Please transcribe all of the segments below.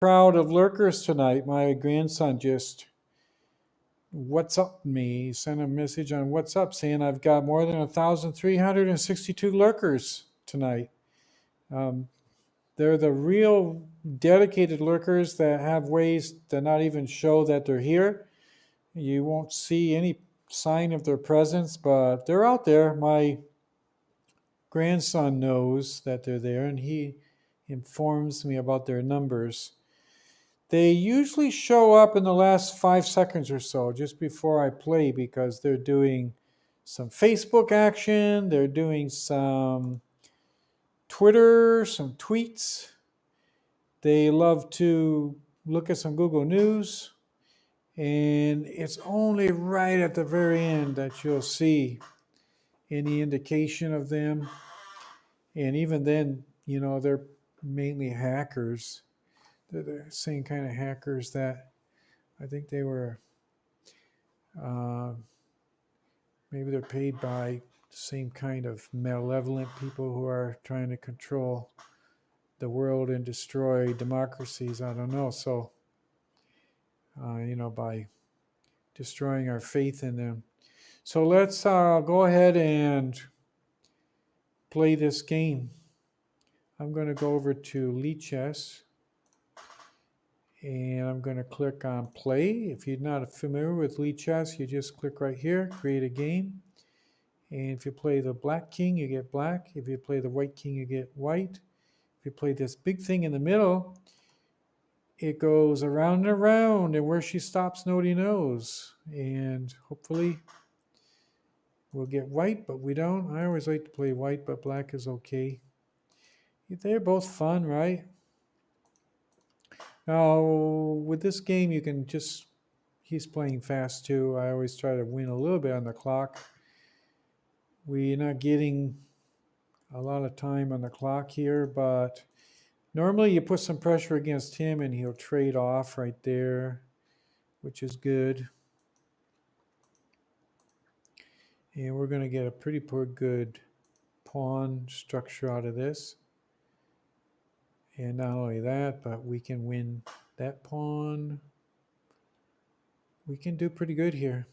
crowd of lurkers tonight. My grandson just what's up me. He sent a message on WhatsApp saying I've got more than 1,362 lurkers tonight. Um, they're the real dedicated lurkers that have ways to not even show that they're here. You won't see any sign of their presence, but they're out there. My grandson knows that they're there, and he informs me about their numbers. They usually show up in the last 5 seconds or so, just before I play, because they're doing some Facebook action, they're doing some Twitter, some tweets. They love to look at some Google News, and it's only right at the very end that you'll see any indication of them. And even then, they're mainly hackers. They're the same kind of hackers that I think they were, maybe they're paid by the same kind of malevolent people who are trying to control the world and destroy democracies. I don't know. So, by destroying our faith in them. So let's go ahead and play this game. I'm going to go over to Lichess, and I'm going to click on play. If you're not familiar with Lichess, you just click right here, create a game. And if you play the black king, you get black. If you play the white king, you get white. If you play this big thing in the middle, it goes around and around, and where she stops, nobody knows. And hopefully we'll get white, but we don't. I always like to play white, but black is okay. They're both fun, right? Now, with this game, you can just, he's playing fast too. I always try to win a little bit on the clock. We're not getting a lot of time on the clock here, but normally you put some pressure against him and he'll trade off right there, which is good. And we're going to get a pretty good pawn structure out of this. And not only that, but we can win that pawn. We can do pretty good here.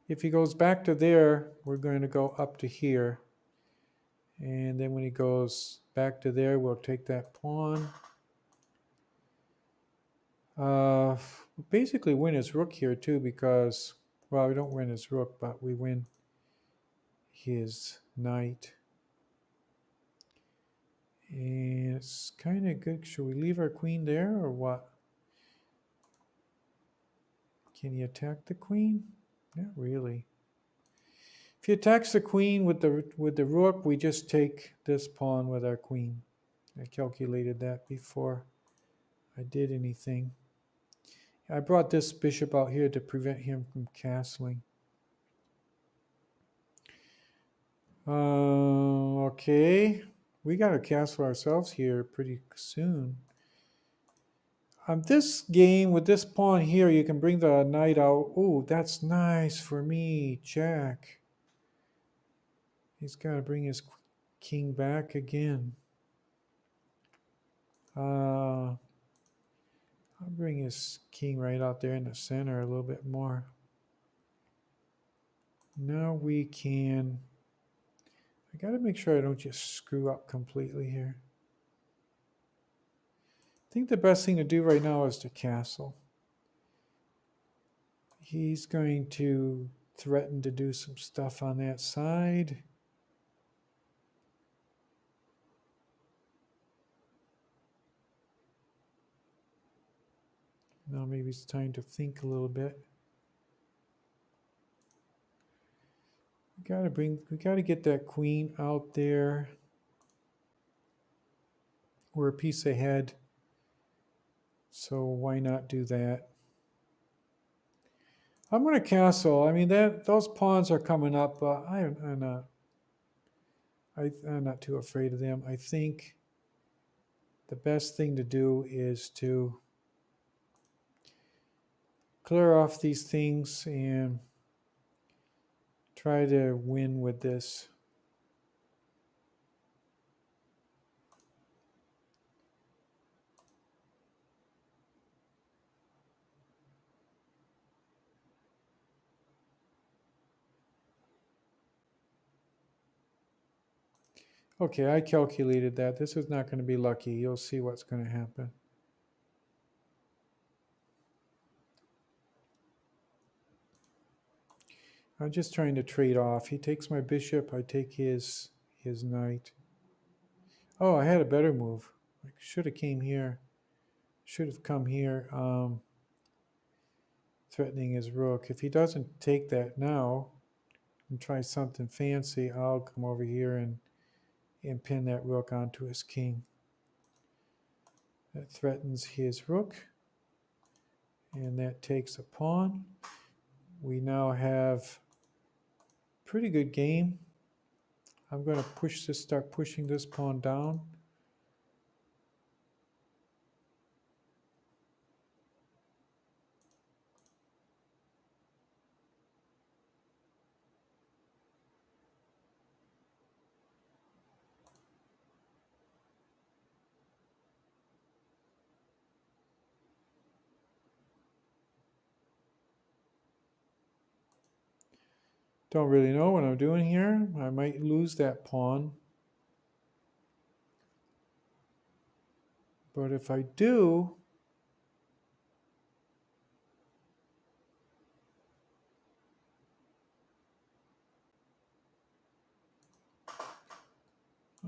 If he goes back to there, we're going to go up to here. And then when he goes back to there, we'll take that pawn. Basically win his rook here too, because, well, we don't win his rook, but we win his knight. And it's kind of good. Should we leave our queen there or what? Can he attack the queen? Not really. If he attacks the queen with the rook, we just take this pawn with our queen. I calculated that before I did anything. I brought this bishop out here to prevent him from castling. Okay. We got to castle ourselves here pretty soon. This game, with this pawn here, you can bring the knight out. Oh, that's nice for me. Jack. He's got to bring his king back again. I'll bring his king right out there in the center a little bit more. Now we can... I got to make sure I don't just screw up completely here. I think the best thing to do right now is to castle. He's going to threaten to do some stuff on that side. Now maybe it's time to think a little bit. We gotta get that queen out there. We're a piece ahead, so why not do that? I'm gonna castle. I mean, those pawns are coming up. I'm not too afraid of them. I think the best thing to do is to clear off these things and try to win with this. Okay, I calculated that. This is not going to be lucky. You'll see what's going to happen. I'm just trying to trade off. He takes my bishop. I take his knight. Oh, I had a better move. I should have came here. Should have come here, threatening his rook. If he doesn't take that now and try something fancy, I'll come over here and pin that rook onto his king. That threatens his rook, and that takes a pawn. We now have pretty good game. I'm going to start pushing this pawn down. Don't really know what I'm doing here. I might lose that pawn. But if I do,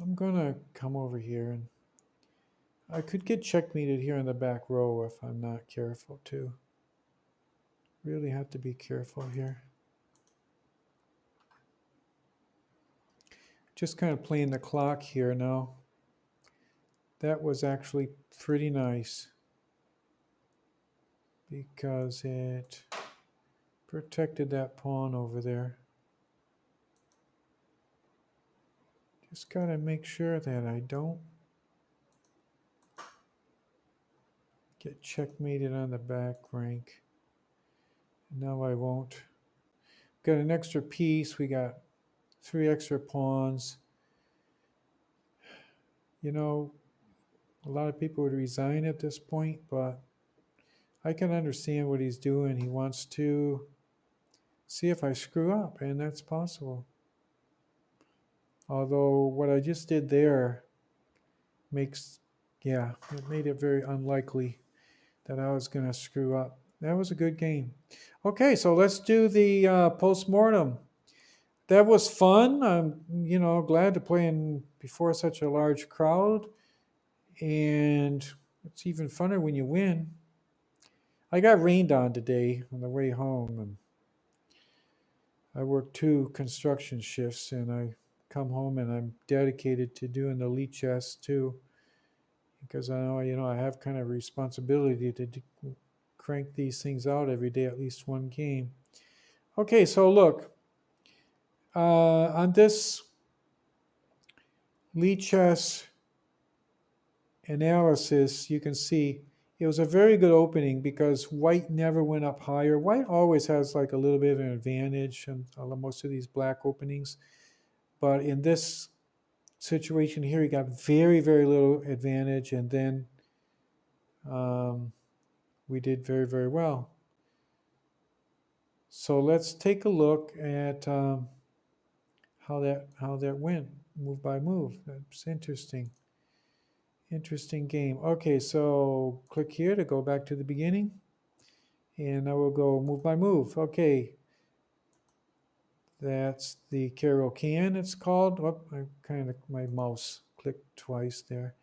I'm going to come over here, and I could get checkmated here in the back row if I'm not careful too. Really have to be careful here. Just kind of playing the clock here now. That was actually pretty nice because it protected that pawn over there. Just got to make sure that I don't get checkmated on the back rank. No, I won't. Got an extra piece. We got 3 extra pawns. You know, a lot of people would resign at this point, but I can understand what he's doing. He wants to see if I screw up, and that's possible. Although what I just did there it made it very unlikely that I was going to screw up. That was a good game. Okay, so let's do the post-mortem. That was fun. I'm, glad to play in before such a large crowd, and it's even funner when you win. I got rained on today on the way home, and I work 2 construction shifts, and I come home and I'm dedicated to doing the lead chess too, because I know I have kind of responsibility to crank these things out every day, at least 1 game. Okay, so look, on this lead chess analysis, you can see it was a very good opening because white never went up higher. White always has like a little bit of an advantage in most of these black openings. But in this situation here, he got very, very little advantage, and then we did very, very well. So let's take a look at how that went, move by move. That's interesting. Interesting game. Okay, so click here to go back to the beginning, and I will go move by move. Okay, that's the Caro-Kann, it's called. Oh, my mouse clicked twice there.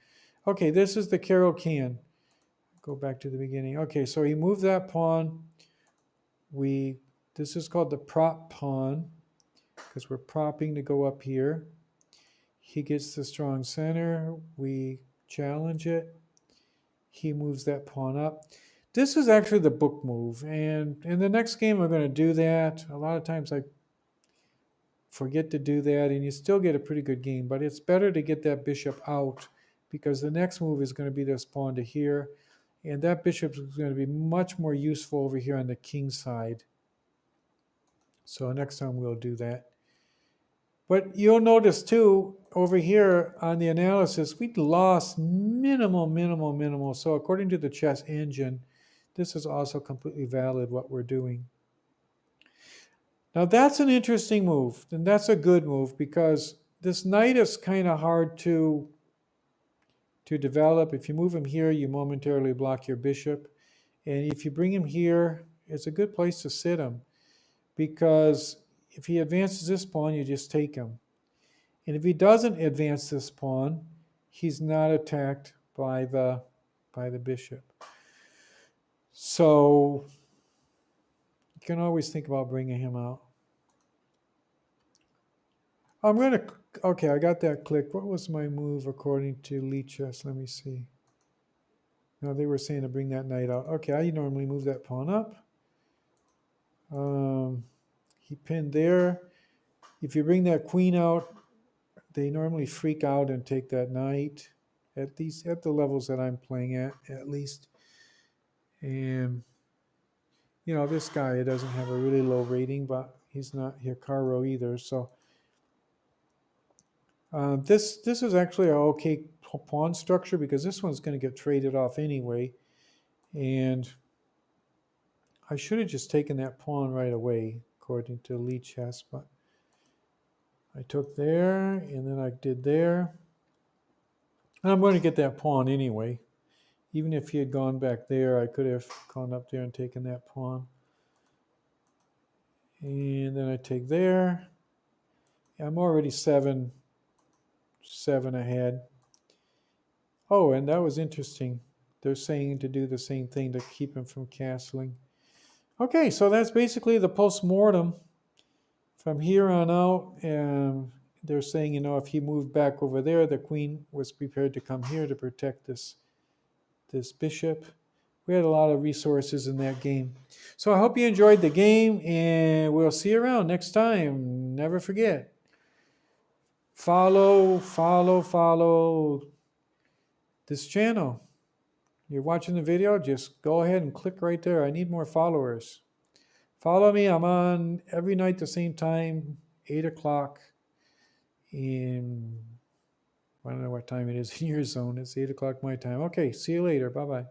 Okay, this is the Caro-Kann. Go back to the beginning. Okay, so he moved that pawn. This is called the prop pawn because we're propping to go up here. He gets the strong center. We challenge it. He moves that pawn up. This is actually the book move, and in the next game I'm going to do that. A lot of times I forget to do that, and you still get a pretty good game, but it's better to get that bishop out because the next move is going to be this pawn to here, and that bishop is going to be much more useful over here on the king side. So next time we'll do that. But you'll notice too, over here on the analysis, we lost minimal. So according to the chess engine, this is also completely valid what we're doing. Now that's an interesting move, and that's a good move because this knight is kind of hard to develop. If you move him here, you momentarily block your bishop. And if you bring him here, it's a good place to sit him, because if he advances this pawn, you just take him. And if he doesn't advance this pawn, he's not attacked by the bishop. So you can always think about bringing him out. I'm going to, okay, I got that clicked. What was my move according to Lichess? Let me see. No, they were saying to bring that knight out. Okay, I normally move that pawn up. He pinned there. If you bring that queen out, they normally freak out and take that knight, at the levels that I'm playing at least. And you know, this guy doesn't have a really low rating, but he's not Hikaru either. So this is actually an okay pawn structure, because this one's going to get traded off anyway. And I should have just taken that pawn right away, according to Lichess, but I took there, and then I did there. And I'm going to get that pawn anyway. Even if he had gone back there, I could have gone up there and taken that pawn. And then I take there. I'm already seven ahead. Oh, and that was interesting. They're saying to do the same thing to keep him from castling. Okay, so that's basically the post-mortem. From here on out, they're saying, you know, if he moved back over there, the queen was prepared to come here to protect this bishop. We had a lot of resources in that game. So I hope you enjoyed the game, and we'll see you around next time. Never forget, follow this channel. You're watching the video, just go ahead and click right there. I need more followers. Follow me. I'm on every night the same time, 8 o'clock. I don't know what time it is in your zone. It's 8 o'clock my time. Okay, see you later. Bye-bye.